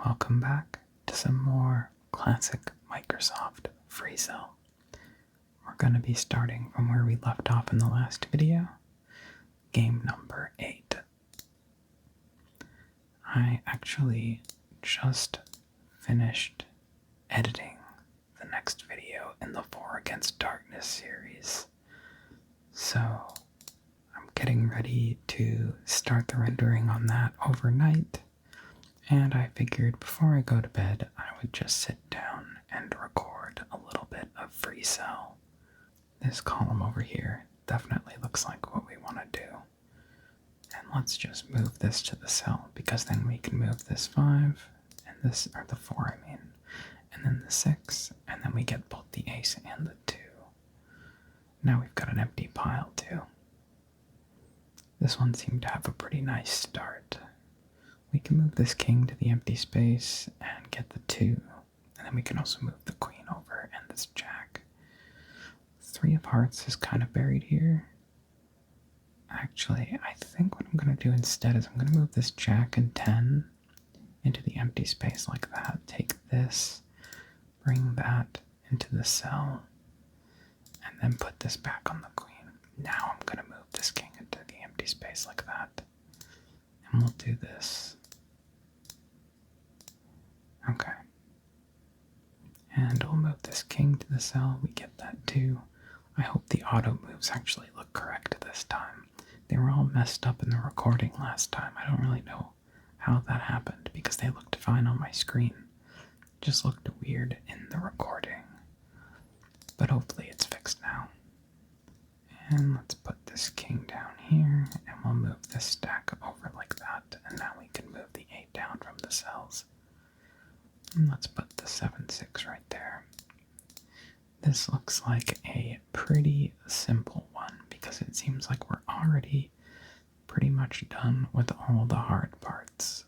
Welcome back to some more classic Microsoft FreeCell. We're going to be starting from where we left off in the last video, game number 8. I actually just finished editing the next video in the 4 Against Darkness series, so I'm getting ready to start the rendering on that overnight. And I figured before I go to bed, I would just sit down and record a little bit of FreeCell. This column over here definitely looks like what we want to do. And let's just move this to the cell, because then we can move this 5, and this, or the 4 I mean, and then the 6, and then we get both the ace and the 2. Now we've got an empty pile too. This one seemed to have a pretty nice start. We can move this king to the empty space and get the 2. And then we can also move the queen over and this jack. 3 of hearts is kind of buried here. Actually, I think what I'm going to do instead is I'm going to move this jack and 10 into the empty space like that. Take this, bring that into the cell, and then put this back on the queen. Now I'm going to move this king into the empty space like that. And we'll do this. Okay. And we'll move this king to the cell. We get that 2. I hope the auto moves actually look correct this time. They were all messed up in the recording last time. I don't really know how that happened because they looked fine on my screen. It just looked weird in the recording. But hopefully it's fixed now. And let's put this king down here, and we'll move this stack over like that, and now we can move the 8 down from the cells. And let's put the 7-6 right there. This looks like a pretty simple one, because it seems like we're already pretty much done with all the hard parts.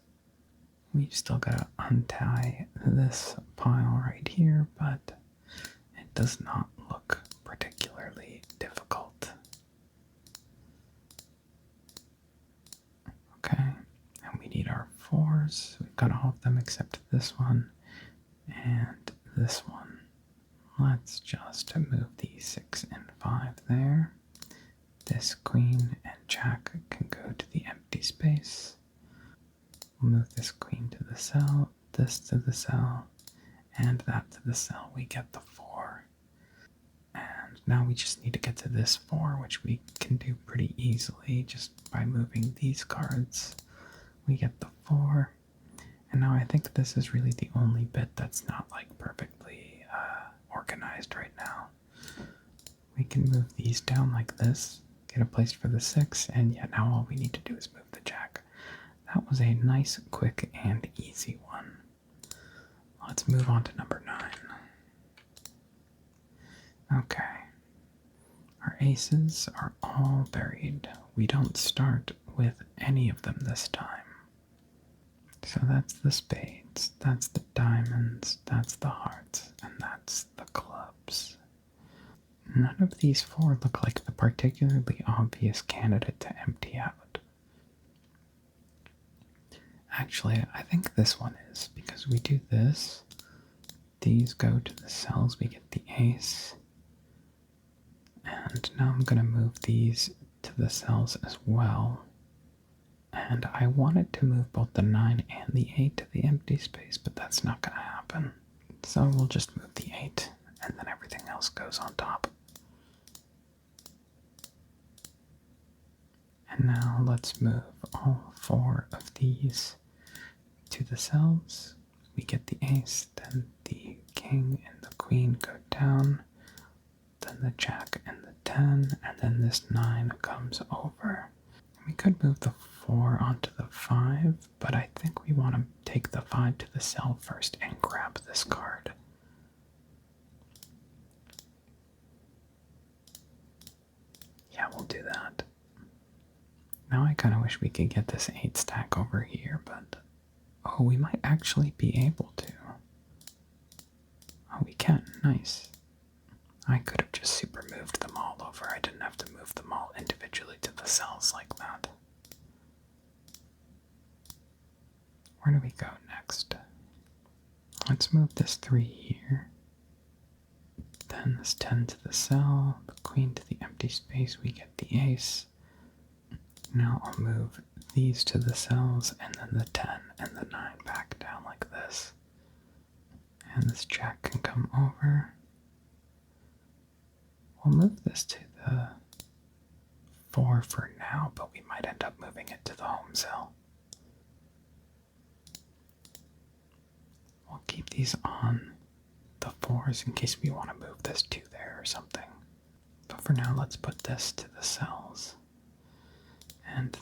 We've still got to untie this pile right here, but it does not look particularly difficult. Okay, and we need our 4s. We've got all of them except this one and this one. Let's just move the 6 and 5 there. This queen and jack can go to the empty space. We'll move this queen to the cell, this to the cell, and that to the cell. We get the 4. And now we just need to get to this 4, which we can do pretty easily just by moving these cards. We get the 4. And now I think this is really the only bit that's not like perfectly organized right now. We can move these down like this, get a place for the 6, and yeah, now all we need to do is move the jack. That was a nice, quick, and easy one. Let's move on to number 9. Okay. Our aces are all buried. We don't start with any of them this time. So that's the spades, that's the diamonds, that's the hearts, and that's the clubs. None of these 4 look like the particularly obvious candidate to empty out. Actually, I think this one is, because we do this, these go to the cells, we get the ace, and now I'm going to move these to the cells as well. And I wanted to move both the 9 and the 8 to the empty space, but that's not going to happen. So we'll just move the 8, and then everything else goes on top. And now let's move all 4 of these to the cells. We get the ace, then the king and the queen go down, then the jack and the 10, and then this 9 comes over. We could move the 4 onto the 5, but I think we want to take the 5 to the cell first and grab this card. Yeah, we'll do that. Now I kind of wish we could get this 8 stack over here, but oh, we might actually be able to. Oh, we can. Nice. I could have just super moved them all over. I didn't have to move them all individually to the cells like that. Where do we go next? Let's move this 3 here. Then this 10 to the cell, the queen to the empty space, we get the ace. Now I'll move these to the cells, and then the 10 and the 9 back down like this. And this jack can come over. We'll move this to the 4 for now, but we might end up moving it to the home cell. We'll keep these on the 4s in case we want to move this 2 there or something. But for now, let's put this to the cells. And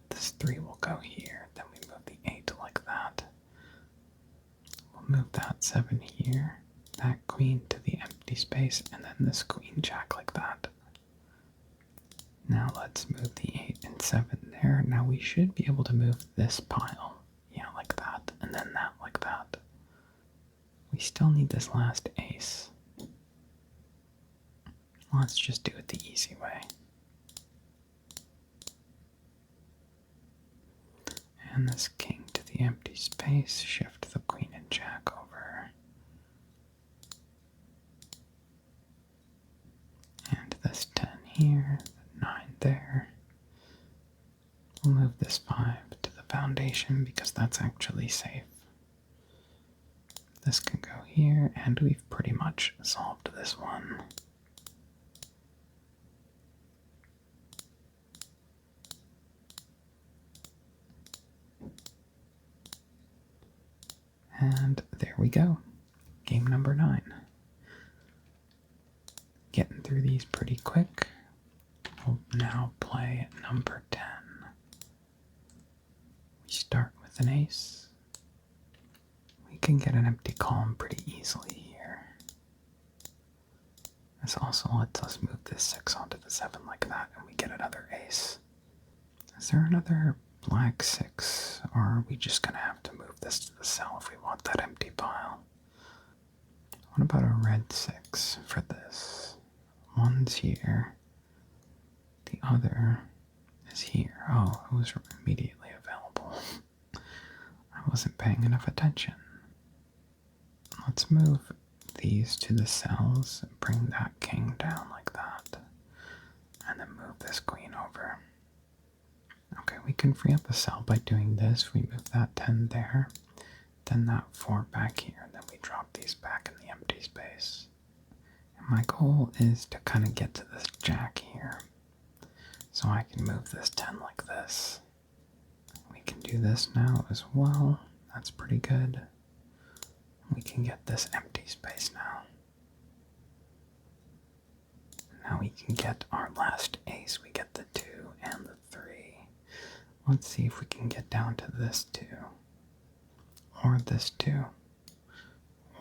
this 3 will go here. Then we move the 8 like that. We'll move that 7 here. That queen to the empty space, and then this queen jack like that. Now let's move the 8 and 7 there. Now we should be able to move this pile. Yeah, like that, and then that like that. We still need this last ace. Let's just do it the easy way. And this king to the empty space, shift the queen and jack over. And this 10 here, 9 there. We'll move this 5 to the foundation because that's actually safe. This can go here, and we've pretty much solved this one. And there we go. Game number 9. Getting through these pretty quick. We'll now play number 10. We start with an ace. We can get an empty column pretty easily here. This also lets us move this 6 onto the 7 like that, and we get another ace. Is there another black 6, or are we just going to have to move this to the cell if we want that empty pile? What about a red 6 for this? One's here. The other is here. Oh, it was immediately available. I wasn't paying enough attention. Let's move these to the cells and bring that king down like that. And then move this queen over. Okay, we can free up a cell by doing this. We move that 10 there, then that 4 back here, and then we drop these back in the empty space. And my goal is to kind of get to this jack here, so I can move this 10 like this. We can do this now as well. That's pretty good. We can get this empty space now. Now we can get our last ace. We get the 2 and the 3. Let's see if we can get down to this 2. Or this 2.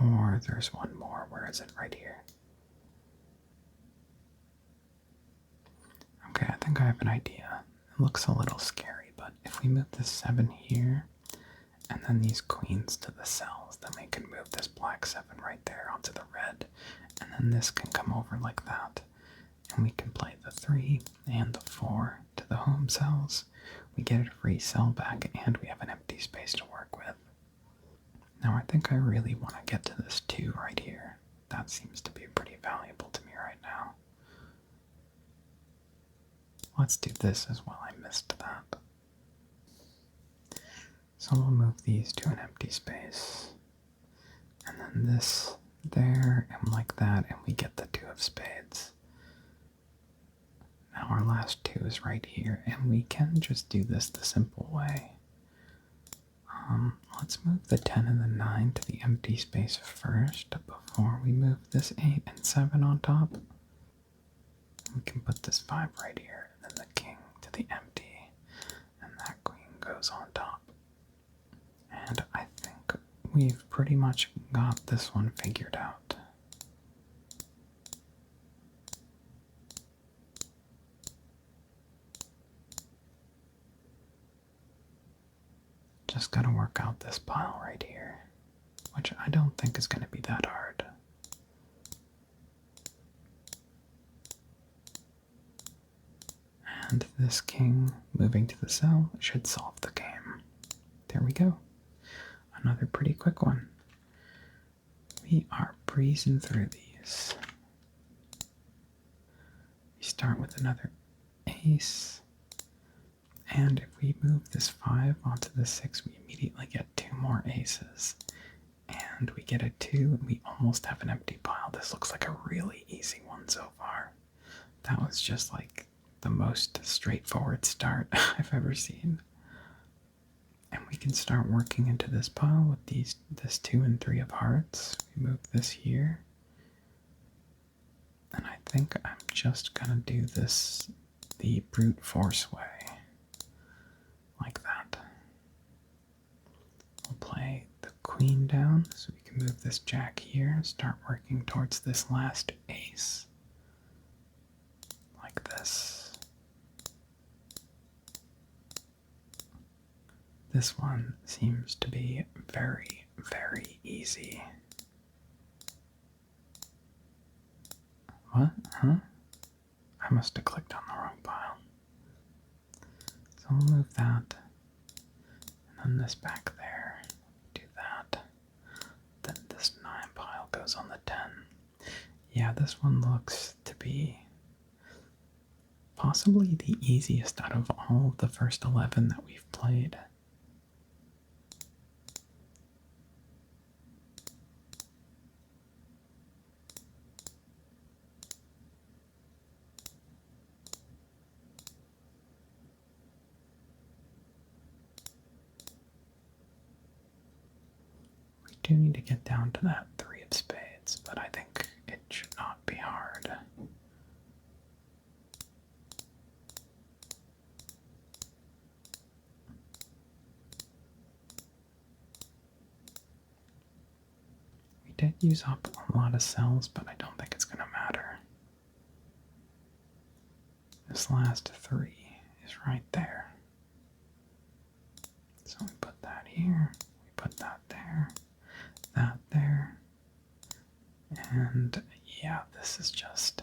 Or there's one more. Where is it? Right here. Okay, I think I have an idea. It looks a little scary, but if we move this 7 here, and then these queens to the cells, then we can move this black 7 right there onto the red, and then this can come over like that. And we can play the 3 and the 4 to the home cells. We get a free cell back, and we have an empty space to work with. Now I think I really want to get to this 2 right here. That seems to be pretty valuable to me right now. Let's do this as well. I missed that. So we'll move these to an empty space. And then this there, and like that, and we get the 2 of spades. Now our last 2 is right here, and we can just do this the simple way. Let's move the 10 and the 9 to the empty space first before we move this 8 and 7 on top. We can put this 5 right here, and then the king to the empty, and that queen goes on top. And I think we've pretty much got this one figured out. Just gotta work out this pile right here, which I don't think is gonna be that hard. And this king moving to the cell should solve the game. There we go. Another pretty quick one. we are breezing through these. We start with another ace, and if we move this 5 onto the 6, we immediately get 2 more aces. And we get a 2, and we almost have an empty pile. This looks like a really easy one so far. That was just like the most straightforward start I've ever seen. And we can start working into this pile with this 2 and 3 of hearts. We move this here. And I think I'm just gonna do this the brute force way. Like that. We'll play the queen down, so we can move this jack here and start working towards this last ace. Like this. This one seems to be very, very easy. What? Huh? I must have clicked on the wrong pile. So we'll move that. And then this back there. Do that. Then this 9 pile goes on the 10. Yeah, this one looks to be possibly the easiest out of all of the first 11 that we've played. We do need to get down to that 3 of spades, but I think it should not be hard. We did use up a lot of cells, but I don't think it's going to matter. This last 3 is right there. So we put that here, we put that there, that there, and yeah, this is just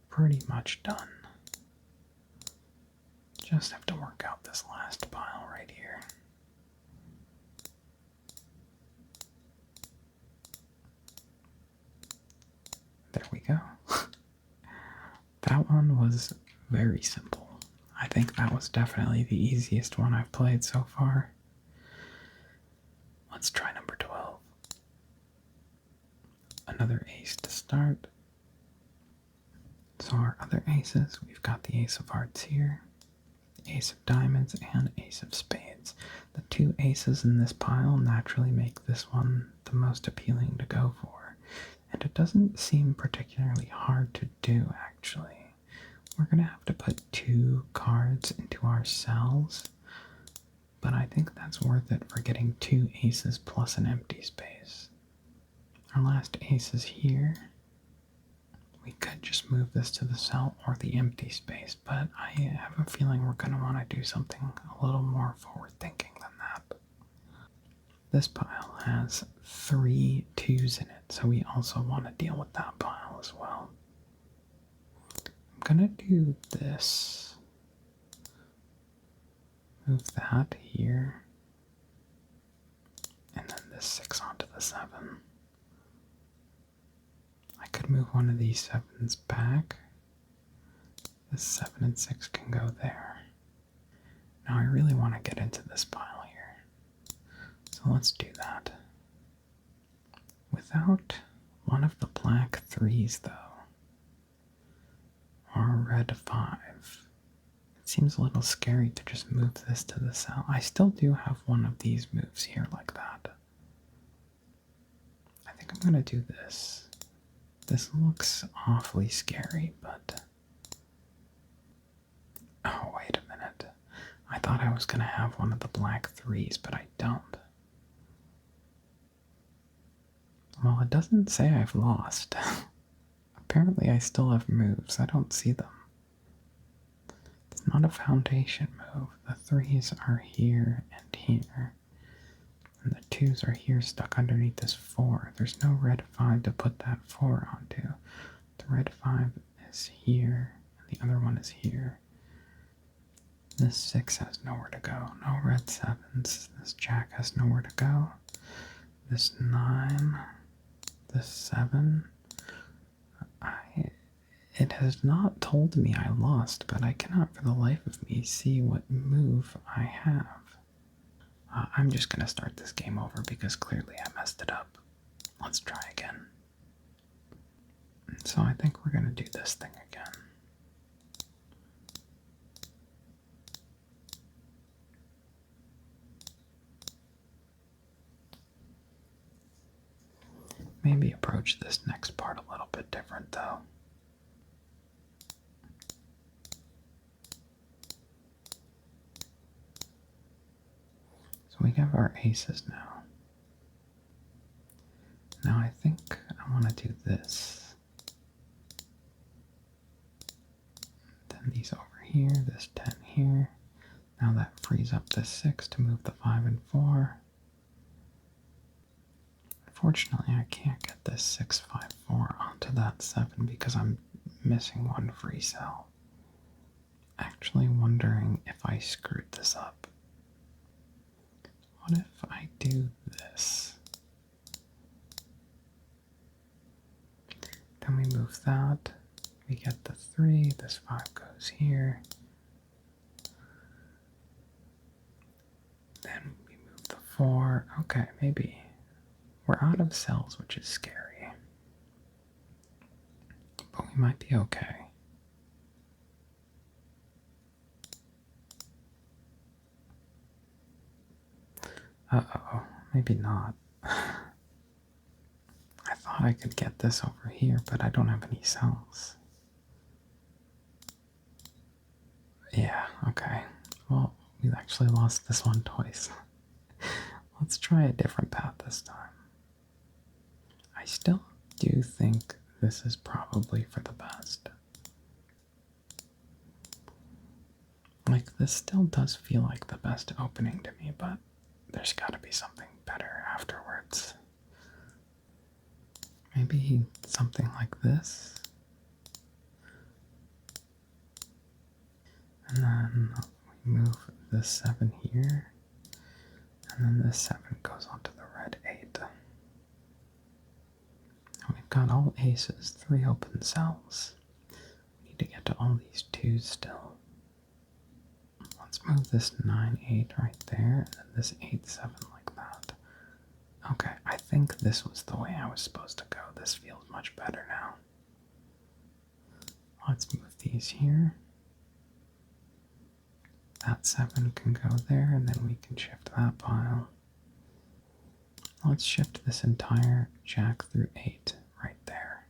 pretty much done. Just have to work out this last pile right here. There we go. That one was very simple. I think that was definitely the easiest one I've played so far. Let's try number 12. Another ace to start. So our other aces, we've got the ace of hearts here, ace of diamonds, and ace of spades. The 2 aces in this pile naturally make this one the most appealing to go for. And it doesn't seem particularly hard to do, actually. We're going to have to put 2 cards into our cells, but I think that's worth it for getting 2 aces plus an empty space. Our last ace is here. We could just move this to the cell or the empty space, but I have a feeling we're going to want to do something a little more forward-thinking than that. This pile has 3 2s in it, so we also want to deal with that pile as well. I'm going to do this. Move that here. And then this 6 onto the 7. I could move one of these 7s back. This 7 and 6 can go there. Now I really want to get into this pile here. So let's do that. Without one of the black 3s though, or a red 5. It seems a little scary to just move this to the cell. I still do have one of these moves here like that. I think I'm going to do this. This looks awfully scary, but... Oh, wait a minute. I thought I was going to have one of the black 3s, but I don't. Well, it doesn't say I've lost. Apparently I still have moves. I don't see them. It's not a foundation move. The 3s are here and here. And the 2s are here stuck underneath this 4. There's no red 5 to put that 4 onto. The red 5 is here, and the other one is here. This 6 has nowhere to go. No red 7s. This jack has nowhere to go. This 9. This 7. It has not told me I lost, but I cannot for the life of me see what move I have. I'm just going to start this game over because clearly I messed it up. Let's try again. So I think we're going to do this thing again. Maybe approach this next part a little bit different though. So we have our aces now. Now I think I want to do this. Then these over here, this 10 here. Now that frees up this 6 to move the 5 and 4. Unfortunately, I can't get this 6, 5, 4 onto that 7 because I'm missing one free cell. Actually wondering if I screwed this up. What if I do this? Then we move that. We get the 3. This 5 goes here. Then we move the 4. Okay, maybe. We're out of cells, which is scary. But we might be okay. Uh-oh, maybe not. I thought I could get this over here, but I don't have any cells. Yeah, okay. Well, we actually lost this one twice. Let's try a different path this time. I still do think this is probably for the best. Like, this still does feel like the best opening to me, but there's got to be something better afterwards. Maybe something like this. And then we move this 7 here. And then this 7 goes onto the red 8. We've got all aces, 3 open cells. We need to get to all these 2s still. Let's move this 9, 8 right there, and then this 8, 7 like that. Okay, I think this was the way I was supposed to go. This feels much better now. Let's move these here. That 7 can go there, and then we can shift that pile. Let's shift this entire jack through 8 right there.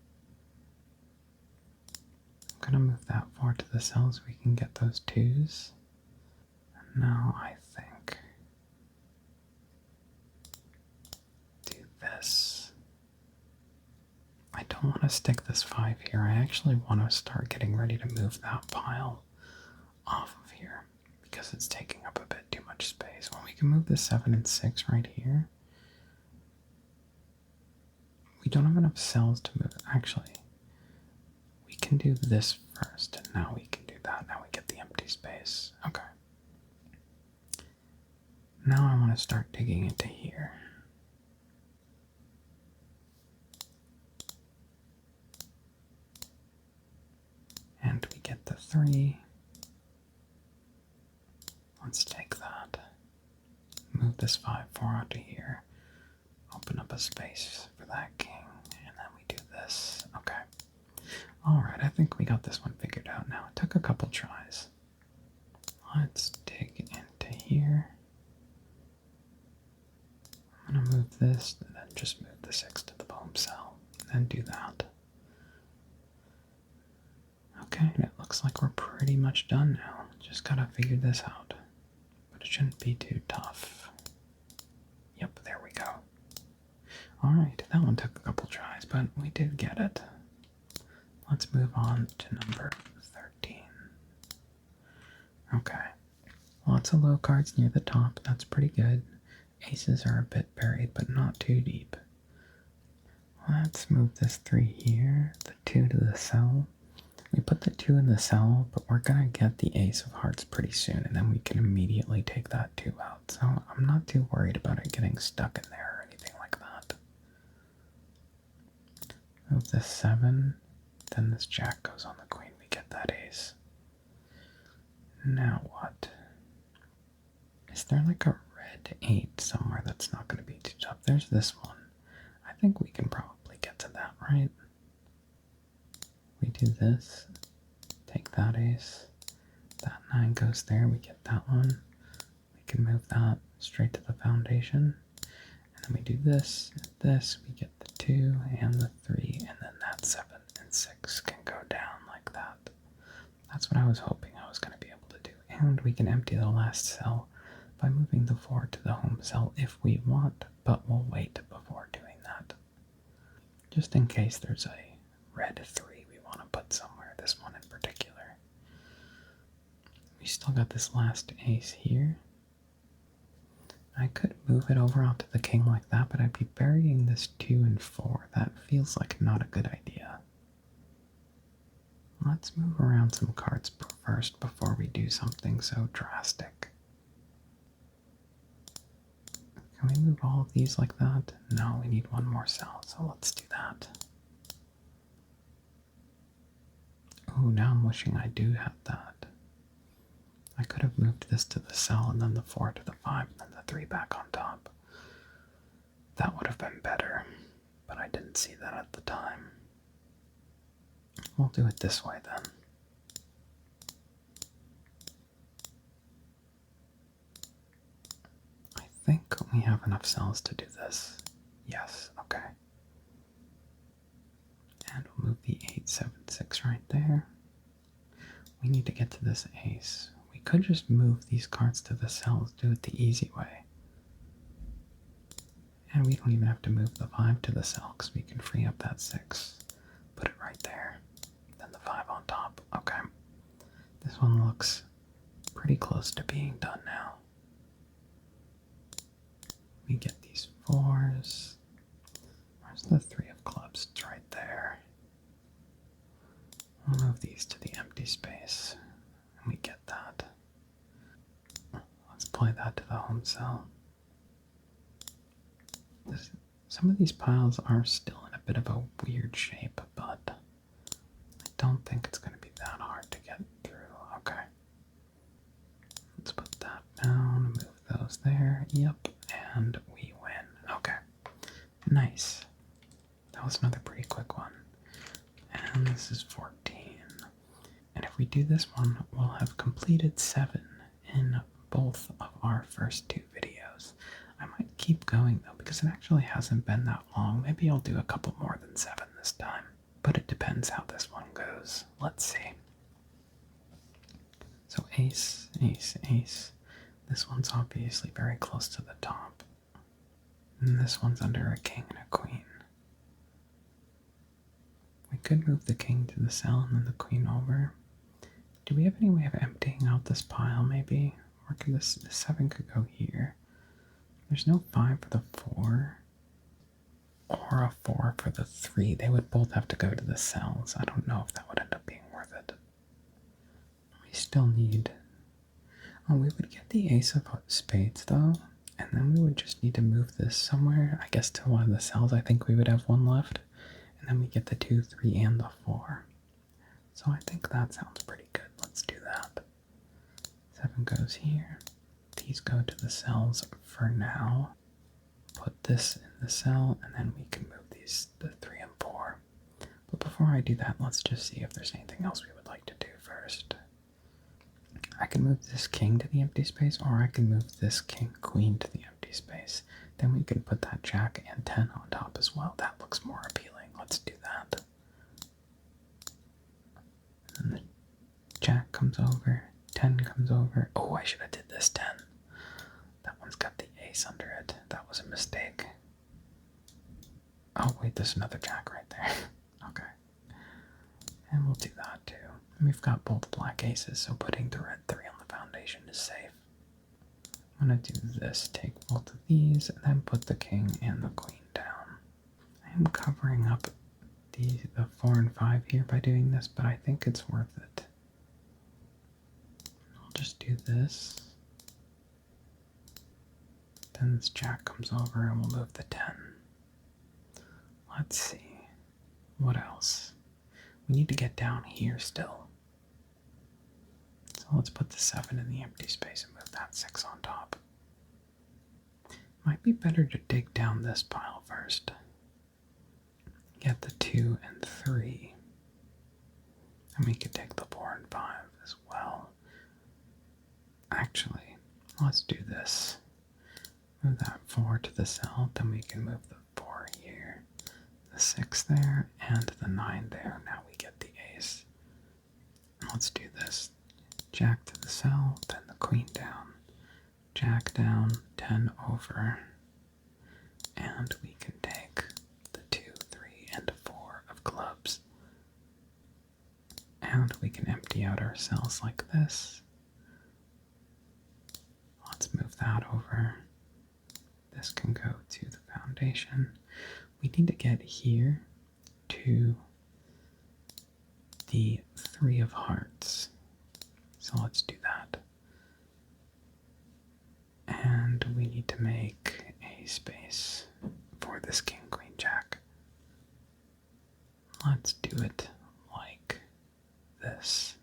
I'm going to move that 4 to the cells so we can get those 2s. And now I think do this. I don't want to stick this 5 here. I actually want to start getting ready to move that pile off of here because it's taking up a bit too much space. Well, we can move the 7 and 6 right here. We don't have enough cells to move it. Actually, we can do this first, and now we can do that. Now we get the empty space. Okay. Now I want to start digging into here. And we get the 3. Let's take that. Move this 5, 4 out to here. Open up a space for that king. And then we do this. Okay. Alright, I think we got this one figured out now. It took a couple tries. Let's dig into here. I'm going to move this, and then just move the 6 to the bottom cell. And do that. Okay, it looks like we're pretty much done now. Just gotta figure this out. But it shouldn't be too tough. Yep, there we go. Alright, that one took a couple tries, but we did get it. Let's move on to number 13. Okay. Lots of low cards near the top. That's pretty good. Aces are a bit buried, but not too deep. Let's move this 3 here, the 2 to the cell. We put the 2 in the cell, but we're gonna get the ace of hearts pretty soon, and then we can immediately take that 2 out. So I'm not too worried about it getting stuck in there or anything like that. Move this 7, then this jack goes on the queen, we get that ace. Now what? Is there like a red 8 somewhere that's not going to be too tough? There's this one. I think we can probably get to that, right? We do this, take that ace, that 9 goes there, we get that one. We can move that straight to the foundation. And then we do this, we get the 2 and the 3, and then that 7 and 6 can go down like that. That's what I was hoping I was going to be able to do. And we can empty the last cell by moving the 4 to the home cell if we want, but we'll wait before doing that. Just in case there's a red 3 we want to put somewhere, this one in particular. We still got this last ace here. I could move it over onto the king like that, but I'd be burying this 2 and 4. That feels like not a good idea. Let's move around some cards first before we do something so drastic. Can we move all of these like that? No, we need one more cell, so let's do that. Oh, now I'm wishing I do have that. I could have moved this to the cell and then the 4 to the 5 and then the 3 back on top. That would have been better, but I didn't see that at the time. We'll do it this way then. I think we have enough cells to do this. Yes, okay. And we'll move the 8, 7, 6 right there. We need to get to this ace. We could just move these cards to the cells, do it the easy way. And we don't even have to move the 5 to the cell because we can free up that 6. Put it right there. Then the 5 on top. Okay. This one looks pretty close to being done now. We get these 4s. Where's the 3 of clubs? It's right there. We'll move these to the empty space. And we get that. Let's play that to the home cell. Some of these piles are still in a bit of a weird shape, but I don't think it's going to be that hard to get through. Okay. Let's put that down, move those there. Yep, and we win. Okay. Nice. That was another pretty quick one. And this is 14. And if we do this one, we'll have completed 7 in both of our first 2 videos. I might keep going though, because it actually hasn't been that long. Maybe I'll do a couple more than 7 this time. But it depends how this one goes. Let's see. So ace, ace, ace. This one's obviously very close to the top. And this one's under a king and a queen. We could move the king to the cell and then the queen over. Do we have any way of emptying out this pile, maybe? Or could the 7 could go here. There's no 5 for the 4. Or a 4 for the 3. They would both have to go to the cells. I don't know if that would end up being worth it. We still need... Oh, we would get the ace of spades, though. And then we would just need to move this somewhere. I guess to one of the cells. I think we would have 1 left. And then we get the 2, 3, and the 4. So I think that sounds pretty good. Let's do that. 7 goes here. These go to the cells for now. Put this in the cell, and then we can move these, the 3 and 4. But before I do that, let's just see if there's anything else we would like to do first. I can move this king to the empty space, or I can move this king, queen to the empty space. Then we can put that jack and 10 on top as well. That looks more appealing. Let's do that. And the jack comes over, 10 comes over. Oh, I should have did this 10. That one's got the ace under it. That was a mistake. Oh, wait, there's another jack right there. Okay. And we'll do that too. And we've got both black aces, so putting the red 3 on the foundation is safe. I'm going to do this, take both of these, and then put the king and the queen down. I am covering up the 4 and 5 here by doing this, but I think it's worth it. I'll just do this. Then this jack comes over and we'll move the 10. Let's see. What else? We need to get down here still. So let's put the 7 in the empty space and move that 6 on top. Might be better to dig down this pile first. Get the 2 and 3. And we could take the 4 and 5 as well. Actually, let's do this. Move that 4 to the cell, then we can move the 4 here, the 6 there, and the 9 there. Now we get the ace. Let's do this. Jack to the cell, then the queen down. Jack down, 10 over. And we can take the 2, 3, and 4 of clubs. And we can empty out our cells like this. Let's move that over. This can go to the foundation. We need to get here to the 3 of hearts. So let's do that. And we need to make a space for this king, queen, jack. Let's do it like this.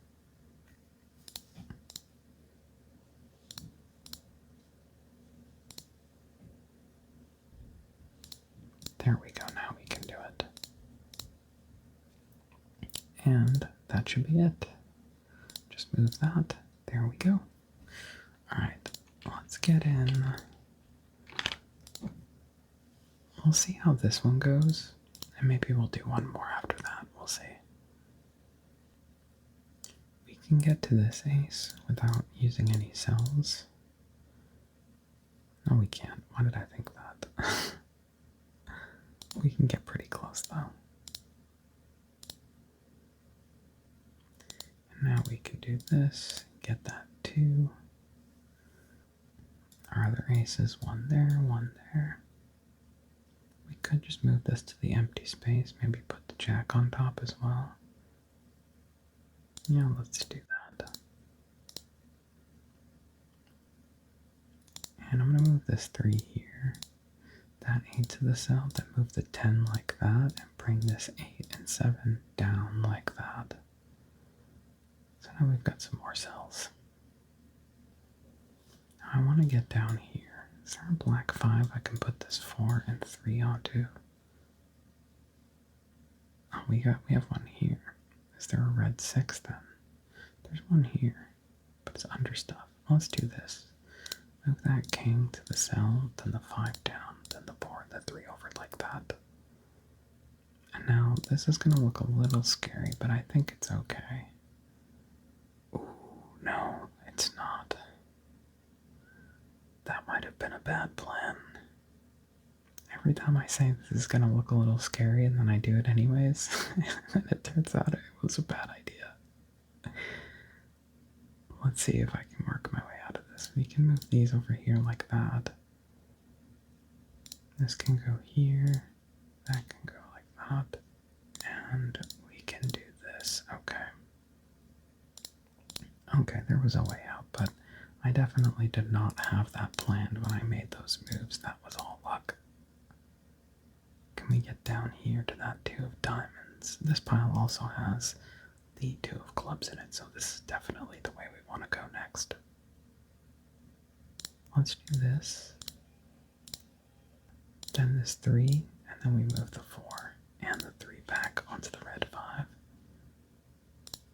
There we go, now we can do it. And that should be it. Just move that. There we go. Alright, let's get in. We'll see how this one goes. And maybe we'll do one more after that. We'll see. We can get to this ace without using any cells. No, we can't. Why did I think that? We can get pretty close though. And now we can do this, get that 2. Our other aces, 1 there, 1 there. We could just move this to the empty space, maybe put the jack on top as well. Yeah, let's do that. And I'm going to move this 3 here. That 8 to the cell, then move the 10 like that, and bring this 8 and 7 down like that. So now we've got some more cells. Now I want to get down here. Is there a black 5 I can put this 4 and 3 onto? Oh, we have one here. Is there a red 6 then? There's one here, but it's under stuff. Let's do this. Move that king to the cell, then the 5 down, then the 4 and the 3 over like that. And now this is going to look a little scary, but I think it's okay. Ooh, no, it's not. That might have been a bad plan. Every time I say this is going to look a little scary and then I do it anyways, and it turns out it was a bad idea. Let's see if I can work my way out of this. We can move these over here like that. This can go here. That can go like that. And we can do this. Okay. Okay, there was a way out, but I definitely did not have that planned when I made those moves. That was all luck. Can we get down here to that 2 of diamonds? This pile also has the 2 of clubs in it, so this is definitely the way we want to go next. Let's do this. Then this 3, and then we move the 4 and the 3 back onto the red 5.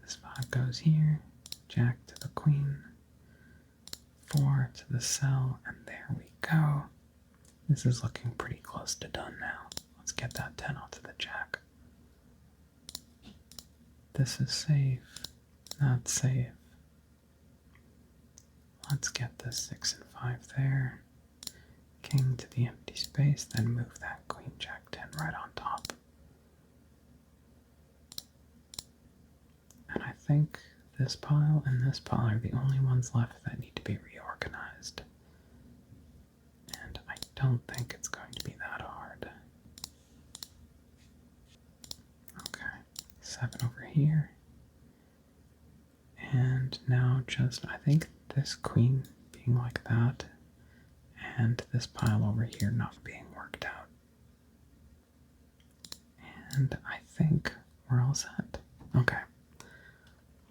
This 5 goes here, jack to the queen, 4 to the cell, and there we go. This is looking pretty close to done now. Let's get that 10 onto the jack. This is safe. Not safe. Let's get this 6 and 5 there. King to the empty space, then move that queen jack 10 right on top. And I think this pile and this pile are the only ones left that need to be reorganized. And I don't think it's going to be that hard. 7 over here. And now just, I think this queen being like that, and this pile over here not being worked out. And I think we're all set. Okay.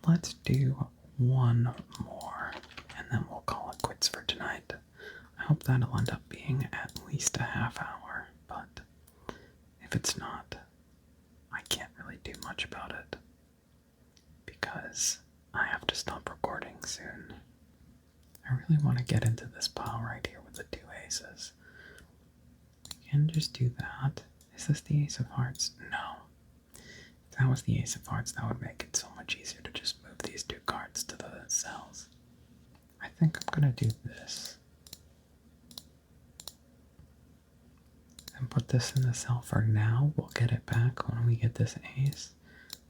Let's do one more, and then we'll call it quits for tonight. I hope that'll end up being at least a half hour, but if it's not, I can't really do much about it, because I have to stop recording soon. I really want to get into this pile right here with the 2 aces. We can just do that. Is this the ace of hearts? No. If that was the ace of hearts, that would make it so much easier to just move these 2 cards to the cells. I think I'm going to do this. And put this in the cell for now. We'll get it back when we get this ace.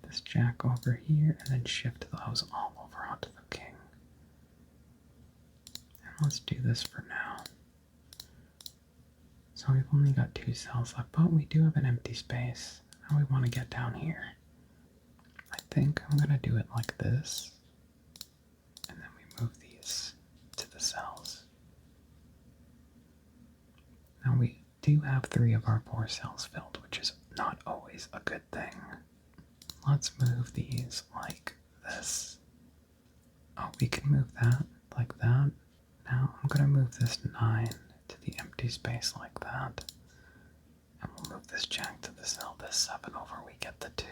This jack over here, and then shift those all over onto the king. And let's do this for now. So we've only got 2 cells left, but we do have an empty space. Now we want to get down here. I think I'm going to do it like this. And then we move these to the cells. Now we do have 3 of our 4 cells filled, which is not always a good thing. Let's move these like this. Oh, we can move that like that. Now I'm going to move this 9 to the empty space like that. And we'll move this jack to the cell, this 7 over, we get the 2.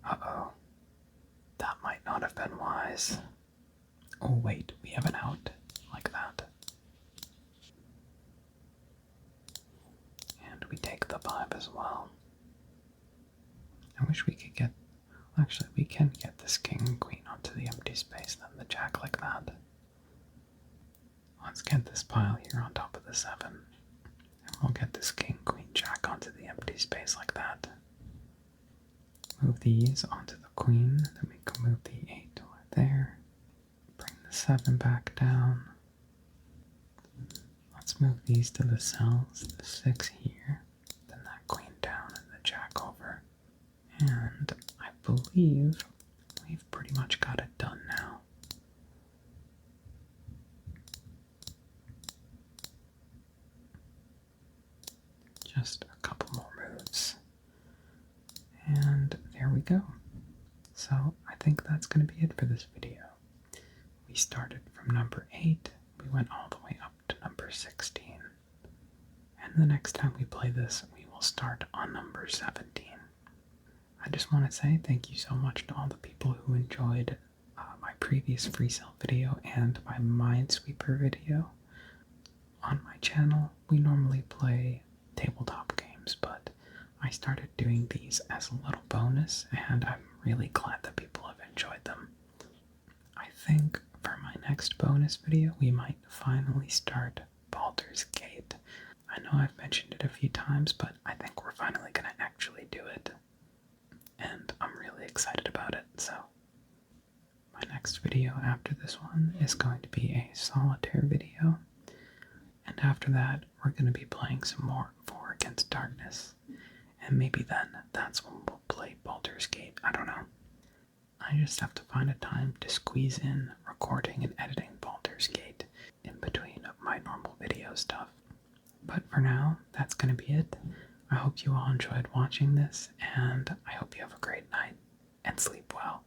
Uh-oh. That might not have been wise. Oh wait, we have an out, like that. And we take the 5 as well. I wish we could get, actually we can get this king and queen onto the empty space, then the jack like that. Let's get this pile here on top of the 7. And we'll get this king, queen, jack onto the empty space like that. Move these onto the queen, then we can move the 8 right there. Bring the 7 back down. Let's move these to the cells, the 6 here, then that queen down and the jack over. And I believe we've pretty much got it done now. Just a couple more moves. And there we go. So I think that's going to be it for this video. We started from number 8, we went all the way up to number 16. And the next time we play this, we will start on number 17. I just want to say thank you so much to all the people who enjoyed my previous FreeCell video and my Minesweeper video. On my channel, we normally play tabletop games, but I started doing these as a little bonus, and I'm really glad that people have enjoyed them. I think for my next bonus video, we might finally start Baldur's Gate. I know I've mentioned it a few times, but I think we're finally going to actually do it. And I'm really excited about it, so my next video after this one is going to be a Solitaire video, and after that we're going to be playing some more 4 Against Darkness, and maybe then that's when we'll play Baldur's Gate. I don't know. I just have to find a time to squeeze in recording and editing Baldur's Gate in between my normal video stuff. But for now, that's going to be it. I hope you all enjoyed watching this, and I hope you have a great night and sleep well.